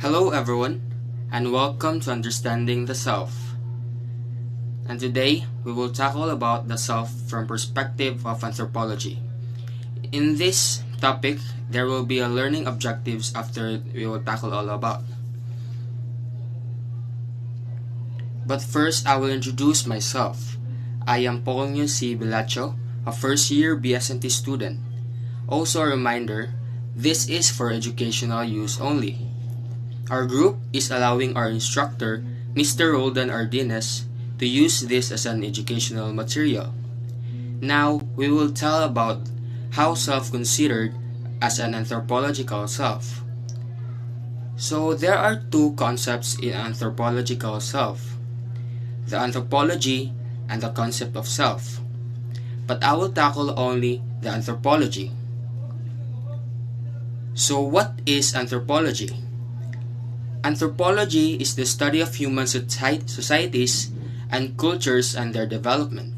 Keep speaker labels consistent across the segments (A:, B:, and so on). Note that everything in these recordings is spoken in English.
A: Hello everyone, and welcome to Understanding the Self. And today, we will tackle about the self from perspective of anthropology. In this topic, there will be a learning objectives after we will tackle all about. But first, I will introduce myself. I am Polnio C. Bilacho, a first year BSNT student. Also a reminder, this is for educational use only. Our group is allowing our instructor, Mr. Roldan Ardinas, to use this as an educational material. Now, we will tell about how self-considered as an anthropological self. So, there are two concepts in anthropological self, the anthropology and the concept of self. But I will tackle only the anthropology. So, what is anthropology? Anthropology is the study of human societies and cultures and their development.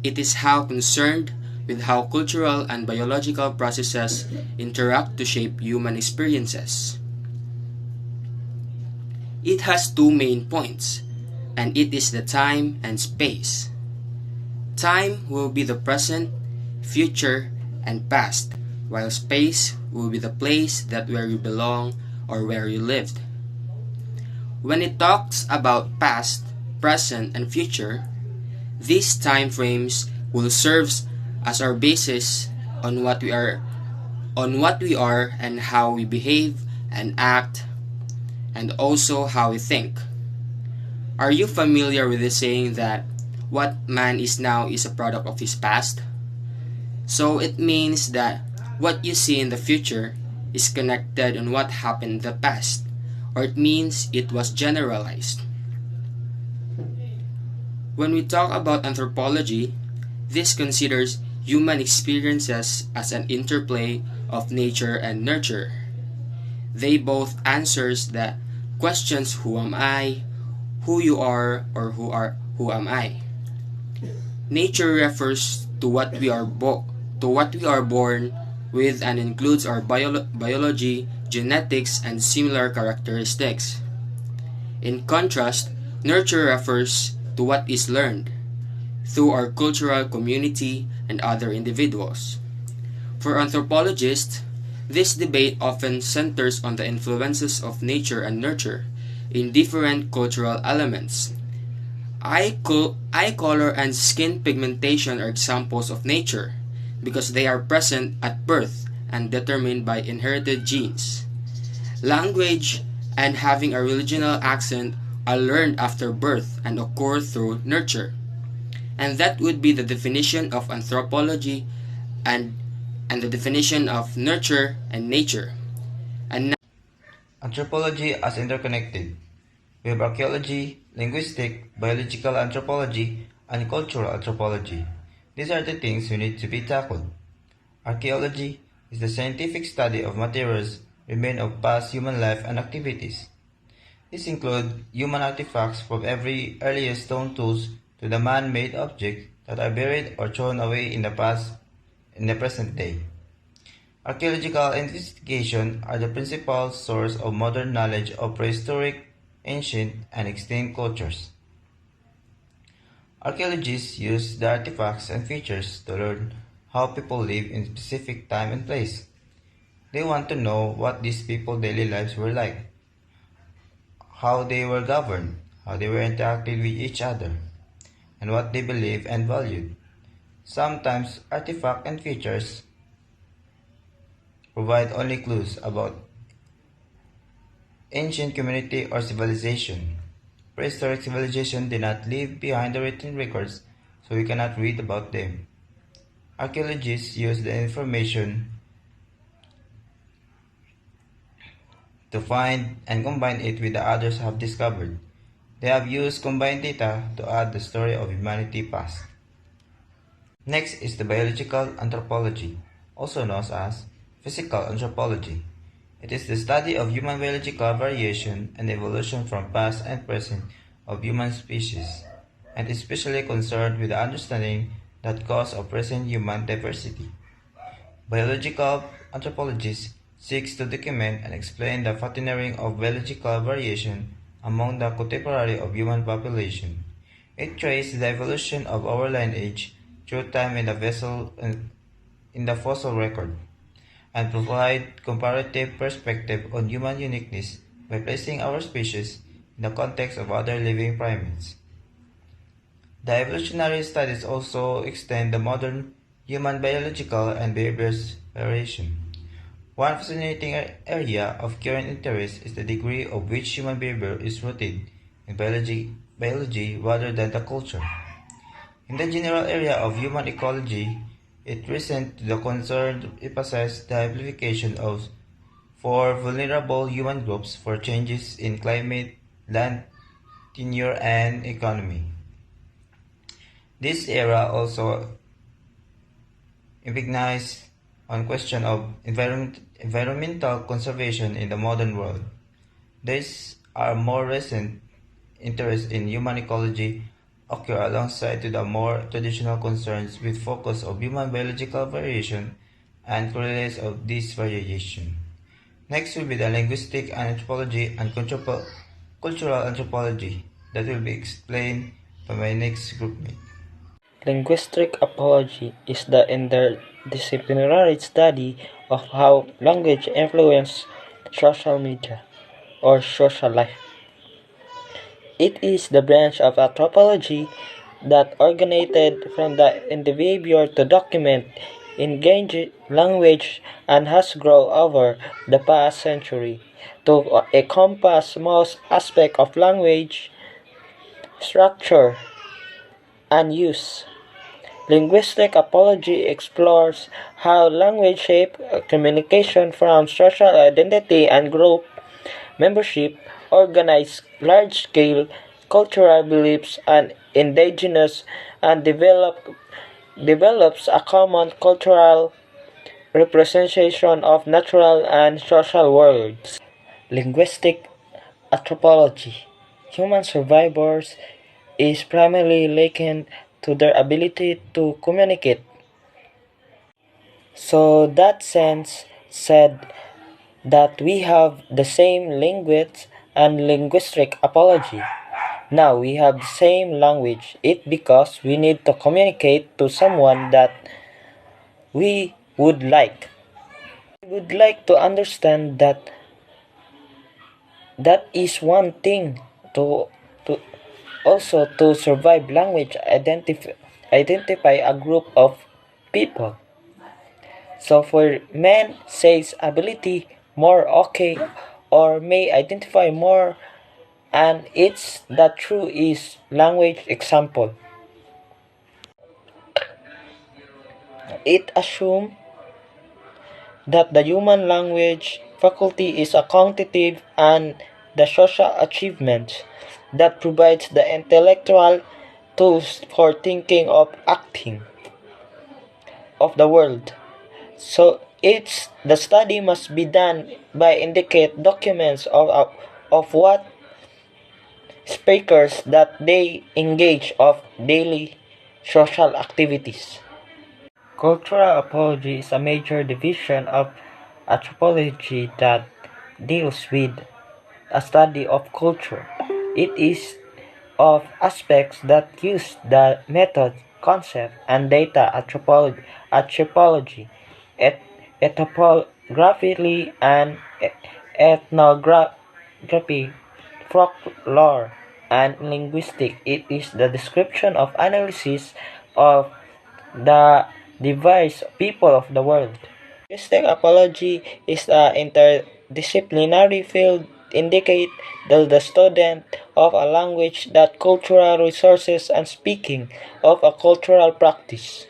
A: It is how concerned with how cultural and biological processes interact to shape human experiences. It has two main points, and it is the time and space. Time will be the present, future, and past, while space will be the place that where you belong or where you lived. When it talks about past, present, and future, these time frames will serve as our basis on what we are and how we behave and act, and also how we think. Are you familiar with the saying that what man is now is a product of his past? So it means that what you see in the future is connected on what happened in the past, or it means it was generalized. When we talk about anthropology, this considers human experiences as an interplay of nature and nurture. They both answers the questions who am I, who you are, or who am I. Nature refers to what we are born with and includes our biology, genetics, and similar characteristics. In contrast, nurture refers to what is learned through our cultural community and other individuals. For anthropologists, this debate often centers on the influences of nature and nurture in different cultural elements. Eye color and skin pigmentation are examples of nature because they are present at birth and determined by inherited genes. Language and having a regional accent are learned after birth and occur through nurture. And that would be the definition of anthropology and the definition of nurture and nature. And now,
B: Anthropology as interconnected. We have archaeology, linguistic, biological anthropology, and cultural anthropology. These are the things we need to be tackled. Archaeology is the scientific study of materials remain of past human life and activities. These include human artifacts from every earliest stone tools to the man-made objects that are buried or thrown away in the present day. Archaeological investigations are the principal source of modern knowledge of prehistoric, ancient, and extinct cultures. Archaeologists use the artifacts and features to learn how people live in specific time and place. They want to know what these people's daily lives were like, how they were governed, how they were interacting with each other, and what they believed and valued. Sometimes artifacts and features provide only clues about ancient community or civilization. Prehistoric civilization did not leave behind the written records, so we cannot read about them. Archaeologists use the information to find and combine it with the others have discovered. They have used combined data to add the story of humanity past. Next is the biological anthropology, also known as physical anthropology. It is the study of human biological variation and evolution from past and present of human species, and is especially concerned with the understanding that cause of present human diversity. Biological anthropologists seeks to document and explain the patterning of biological variation among the contemporary of human population. It traces the evolution of our lineage through time in the fossil record, and provide comparative perspective on human uniqueness by placing our species in the context of other living primates. The evolutionary studies also extend the modern human biological and behaviors variation. One fascinating area of current interest is the degree of which human behavior is rooted in biology rather than the culture. In the general area of human ecology, it recent to the concern emphasizes the amplification of for vulnerable human groups for changes in climate, land tenure, and economy. This era also emphasized on question of environmental conservation in the modern world. These are more recent interests in human ecology occur alongside to the more traditional concerns with focus of human biological variation and correlates of this variation. Next will be the linguistic anthropology and cultural anthropology that will be explained by my next groupmate.
C: Linguistic apology is the interdisciplinary study of how language influences social media or social life. It is the branch of anthropology that originated from the individual to document, engage language, and has grown over the past century to encompass most aspects of language, structure, and use. Linguistic apology explores how language shapes communication from social identity and group membership, organize large-scale cultural beliefs and indigenous and develops a common cultural representation of natural and social worlds. Linguistic anthropology. Human survivors is primarily likened to their ability to communicate. So that sense said that we have the same language and linguistic apology. Now we have the same language. It because we need to communicate to someone that we would like. We would like to understand that that is one thing to also to survive language identify a group of people. So for men says ability more okay or may identify more and it's the true is language example. It assumes that the human language faculty is a cognitive and the social achievement that provides the intellectual tools for thinking of acting of the world. So it's the study must be done by indicate documents of what speakers that they engage of daily social activities. Cultural apology is a major division of anthropology that deals with a study of culture. It is of aspects that use the method, concept, and data anthropology ethnographically and ethnography, folklore, and linguistics. It is the description of analysis of the diverse people of the world. Linguistic apology is an interdisciplinary field indicate that the student of a language that cultural resources and speaking of a cultural practice.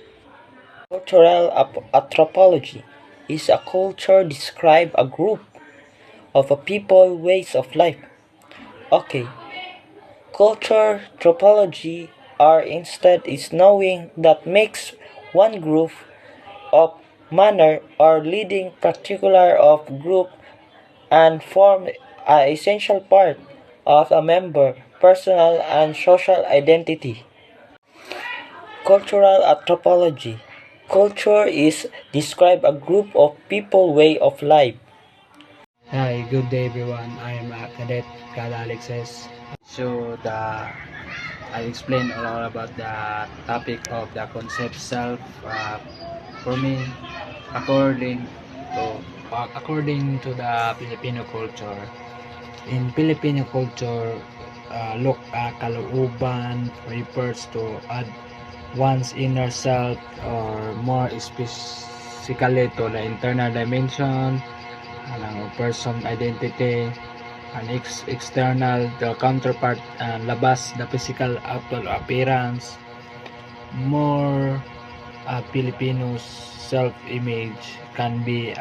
C: Cultural anthropology is a culture describe a group of a people ways of life. Okay, culture anthropology are instead is knowing that makes one group of manner or leading particular of group and form a essential part of a member personal and social identity. Cultural anthropology. Culture is describe a group of people way of life.
D: Good day everyone, I am Cadet Kada Alexis. So I explain all about the topic of the concept self. For me, according according to the Filipino culture, in Filipino culture, kalooban refers to one's inner self, or more specifically to the internal dimension ng person identity, an external the counterpart, labas the physical outward appearance. More Filipinos self-image can be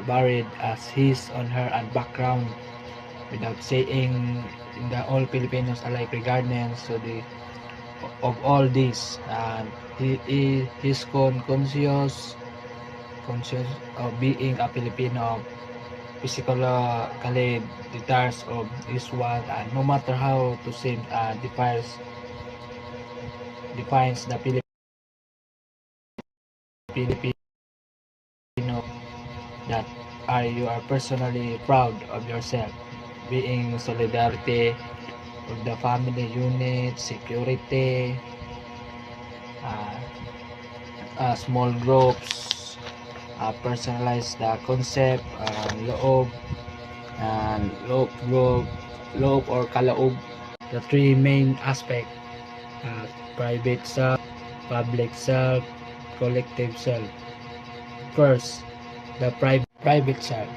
D: varied as his on her and background, without saying the all Filipinos alike regardless to the of all this, and he is conscious of being a Filipino, physically detached of this one, and no matter how to say defines the Filipino, that you are personally proud of yourself, being solidarity of the family unit, security, uh, small groups, personalize the concept, loob, loob or kalaob. The three main aspect: private self, public self, collective self. First, the private self.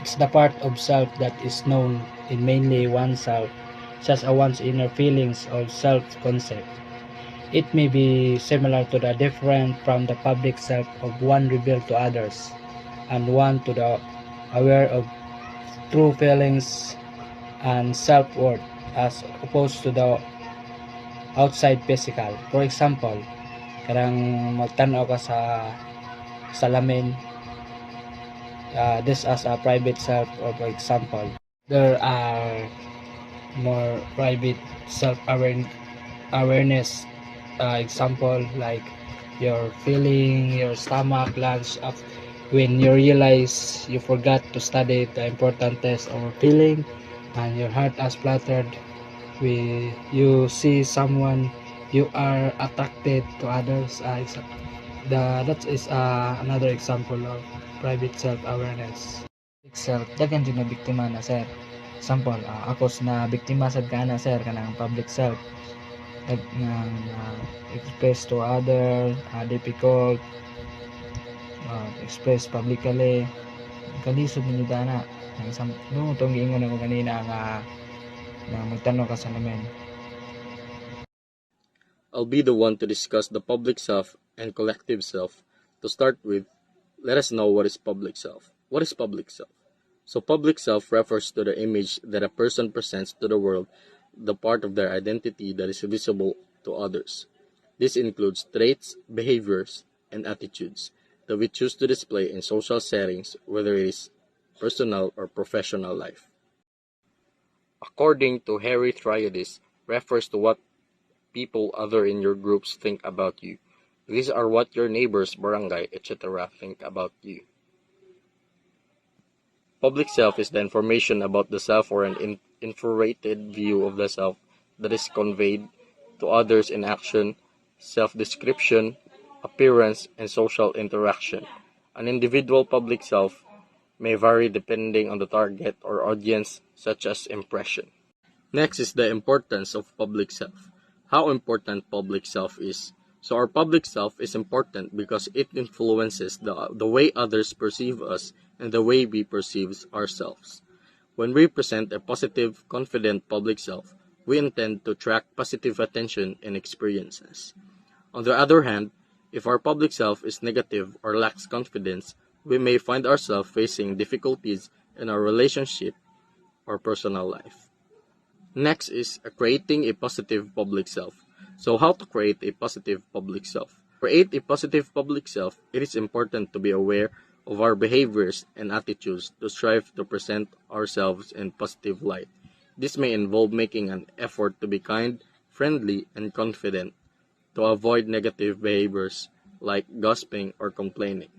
D: It's the part of self that is known in mainly oneself, such as one's inner feelings of self-concept. It may be similar to the different from the public self of one revealed to others, and one to the aware of true feelings and self-worth, as opposed to the outside physical. For example, karang magtanaw ka sa salamin, this as a private self. Or for example, there are more private awareness, example like your feeling your stomach lunch up when you realize you forgot to study the important test, or feeling and your heart has fluttered when you see someone you are attracted to others. That is another example of private self-awareness. Self daghan jud na biktima na sir, example ako na biktima sad kana sir kanang public self, ng express to other, difficult express publicly, kalisod man jud ana. Isang no tong giingon ako kanina nga na magtanong ka sa namin.
A: I'll be the one to discuss the public self and collective self. To start with, let us know what is public self. What is public self? So, public self refers to the image that a person presents to the world, the part of their identity that is visible to others. This includes traits, behaviors, and attitudes that we choose to display in social settings, whether it is personal or professional life. According to Harry Triadis, refers to what people other in your groups think about you. These are what your neighbors, barangay, etc. think about you. Public self is the information about the self, or an infrared view of the self that is conveyed to others in action, self-description, appearance, and social interaction. An individual public self may vary depending on the target or audience, such as impression. Next is the importance of public self. How important public self is. So our public self is important because it influences the way others perceive us and the way we perceive ourselves. When we present a positive, confident public self, we intend to attract positive attention and experiences. On the other hand, if our public self is negative or lacks confidence, we may find ourselves facing difficulties in our relationship or personal life. Next is creating a positive public self. So how to create a positive public self? Create a positive public self, it is important to be aware of our behaviors and attitudes to strive to present ourselves in positive light. This may involve making an effort to be kind, friendly, and confident, to avoid negative behaviors like gossiping or complaining.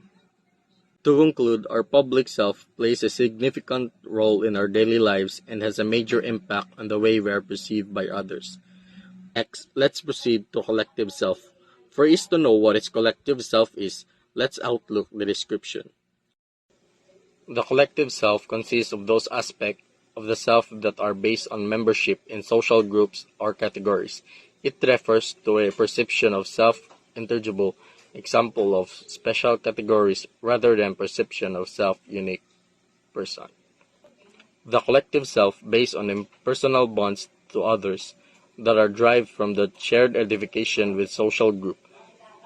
E: To conclude, our public self plays a significant role in our daily lives and has a major impact on the way we are perceived by others. Next, let's proceed to collective self. For us to know what its collective self is, let's outlook the description. The collective self consists of those aspects of the self that are based on membership in social groups or categories. It refers to a perception of self-intelligible example of special categories rather than perception of self-unique person. The collective self based on impersonal bonds to others that are derived from the shared identification with social group.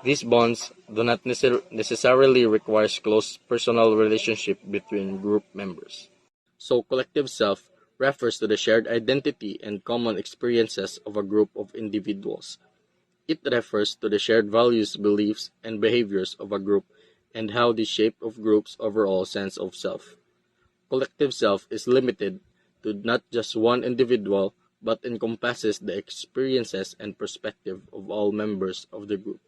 E: These bonds do not necessarily require close personal relationship between group members. So collective self refers to the shared identity and common experiences of a group of individuals. It refers to the shared values, beliefs, and behaviors of a group and how they shape of group's overall sense of self. Collective self is limited to not just one individual but encompasses the experiences and perspective of all members of the group.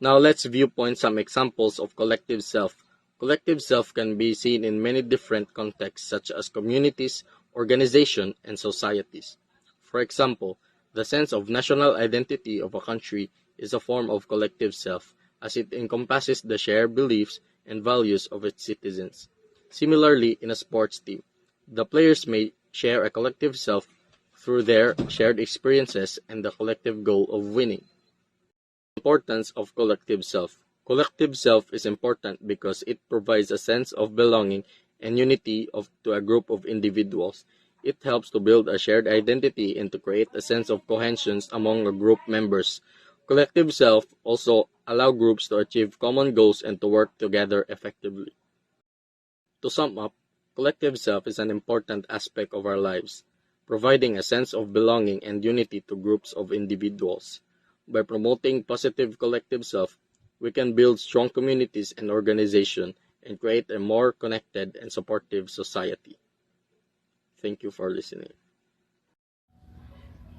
E: Now let's viewpoint some examples of collective self. Collective self can be seen in many different contexts such as communities, organizations, and societies. For example, the sense of national identity of a country is a form of collective self as it encompasses the shared beliefs and values of its citizens. Similarly, in a sports team, the players may share a collective self through their shared experiences and the collective goal of winning. Importance of collective self. Collective self is important because it provides a sense of belonging and unity to a group of individuals. It helps to build a shared identity and to create a sense of cohesion among the group members. Collective self also allow groups to achieve common goals and to work together effectively. To sum up, collective self is an important aspect of our lives, providing a sense of belonging and unity to groups of individuals. By promoting positive collective self, we can build strong communities and organizations and create a more connected and supportive society. Thank you for listening.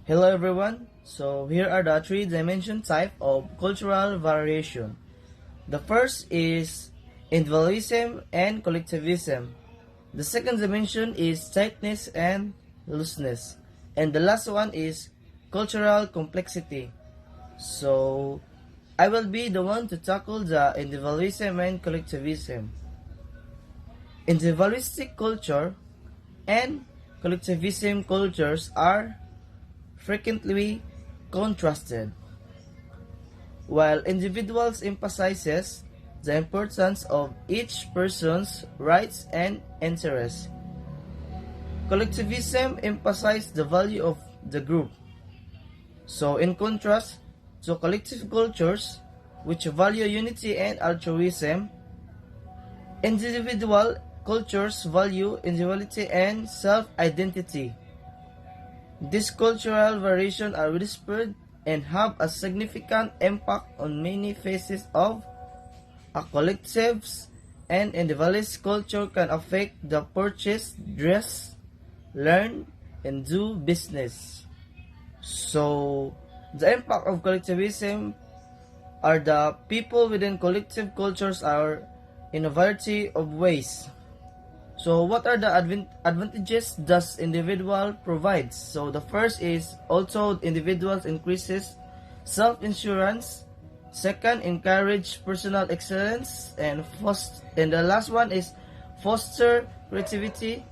C: Hello everyone. So here are the three-dimension type of cultural variation. The first is individualism and collectivism. The second dimension is tightness and looseness. And the last one is cultural complexity. So I will be the one to tackle the individualism and collectivism. Individualistic culture and collectivism cultures are frequently contrasted. While individuals emphasizes the importance of each person's rights and interests, collectivism emphasizes the value of the group. So in contrast to collective cultures, which value unity and altruism, individual cultures value individuality and self-identity. These cultural variations are widespread and have a significant impact on many phases of a collective's and individualist culture can affect the purchase, dress, learn, and do business. So, the impact of collectivism are the people within collective cultures are in a variety of ways. So what are the advantages does individual provides? So the first is also individuals increases self-insurance. Second, encourage personal excellence, and the last one is foster creativity.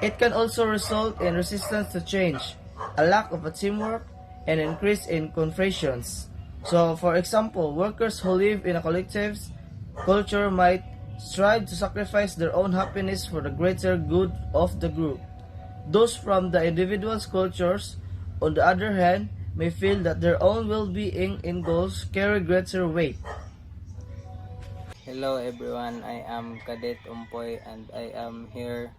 C: It can also result in resistance to change, a lack of a teamwork, and increase in confrontations. So, for example, workers who live in a collective culture might strive to sacrifice their own happiness for the greater good of the group. Those from the individual's cultures, on the other hand, may feel that their own well-being and goals carry greater weight.
F: Hello everyone, I am Cadet Umpoy and I am here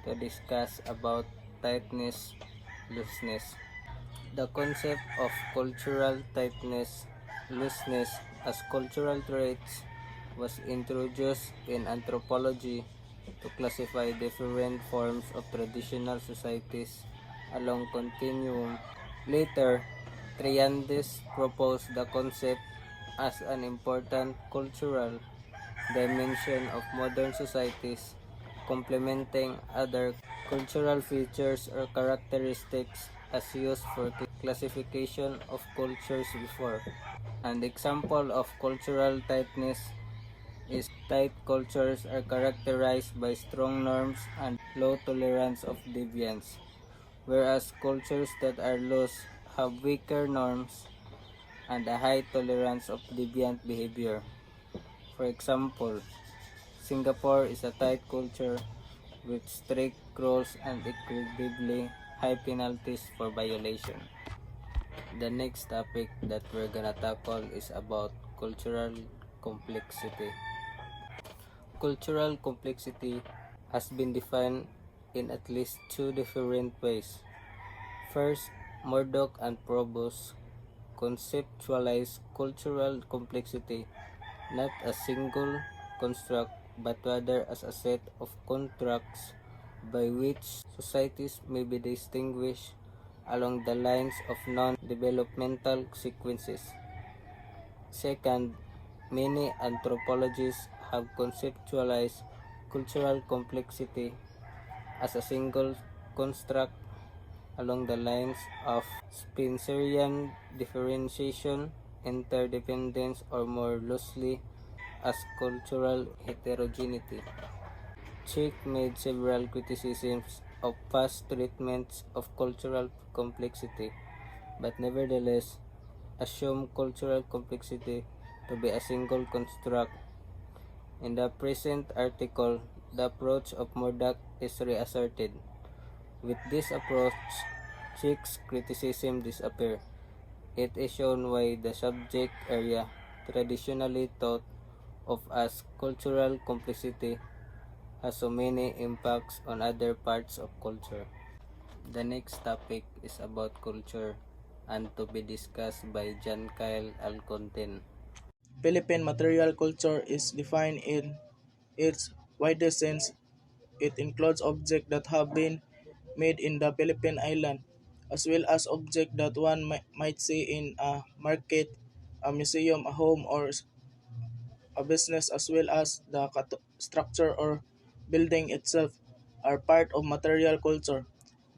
F: to discuss about tightness, looseness. The concept of cultural tightness, looseness as cultural traits was introduced in anthropology to classify different forms of traditional societies along continuum. Later, Triandis proposed the concept as an important cultural dimension of modern societies, complementing other cultural features or characteristics as used for classification of cultures before. An example of cultural tightness is tight cultures are characterized by strong norms and low tolerance of deviance, whereas cultures that are loose have weaker norms and a high tolerance of deviant behavior. For example, Singapore is a tight culture with strict rules and incredibly high penalties for violation. The next topic that we're gonna tackle is about cultural complexity. Cultural complexity has been defined in at least two different ways. First, Murdoch and Probus conceptualize cultural complexity not as a single construct but rather as a set of contracts by which societies may be distinguished along the lines of non-developmental sequences. Second, many anthropologists have conceptualized cultural complexity as a single construct along the lines of Spencerian differentiation, interdependence, or more loosely as cultural heterogeneity. Chick made several criticisms of past treatments of cultural complexity, but nevertheless assumed cultural complexity to be a single construct. In the present article, the approach of Murdoch is reasserted. With this approach, Chick's criticism disappear. It is shown why the subject area traditionally thought of as cultural complexity has so many impacts on other parts of culture. The next topic is about culture and to be discussed by John Kyle Alcontin.
G: Philippine material culture is defined in its widest sense. It includes objects that have been made in the Philippine island, as well as objects that one might see in a market, a museum, a home, or a business, as well as the structure or building itself, are part of material culture.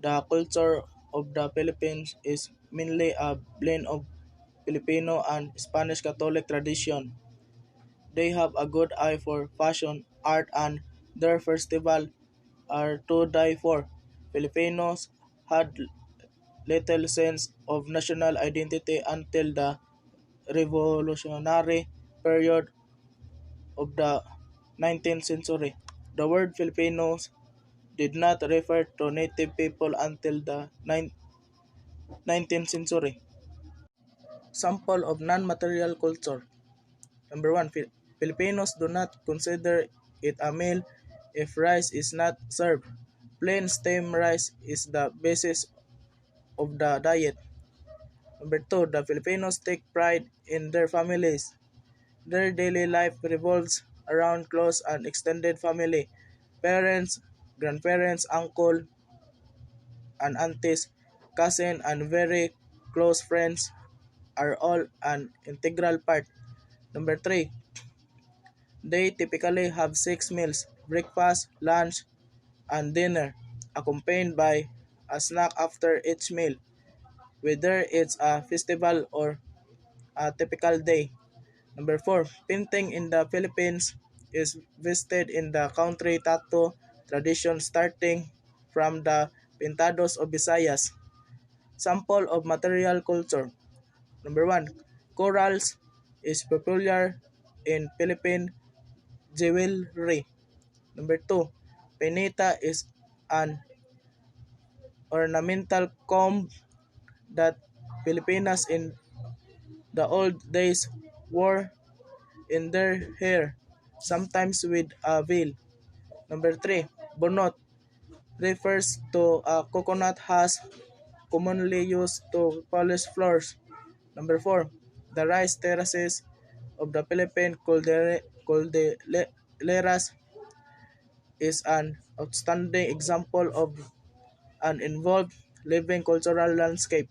G: The culture of the Philippines is mainly a blend of Filipino and Spanish Catholic tradition. They have a good eye for fashion, art, and their festival are to die for. Filipinos had little sense of national identity until the revolutionary period of the 19th century. The word Filipinos did not refer to native people until the 19th century. Sample of non-material culture. Number one, Filipinos do not consider it a meal if rice is not served. Plain stem rice is the basis of the diet. Number two, the Filipinos take pride in their families. Their daily life revolves around close and extended family. Parents, grandparents, uncle and aunties, cousin and very close friends are all an integral part. Number three, they typically have 6 meals, breakfast, lunch, and dinner, accompanied by a snack after each meal, whether it's a festival or a typical day. Number 4, painting in the Philippines is vested in the country tattoo tradition starting from the Pintados of Visayas. Sample of material culture. Number 1, corals is popular in Philippine jewelry. Number 2, penita is an ornamental comb that Filipinas in the old days wore in their hair, sometimes with a veil. Number 3, bonot refers to a coconut husk commonly used to polish floors. Number 4, the rice terraces of the Philippine cordilleras is an outstanding example of an involved living cultural landscape.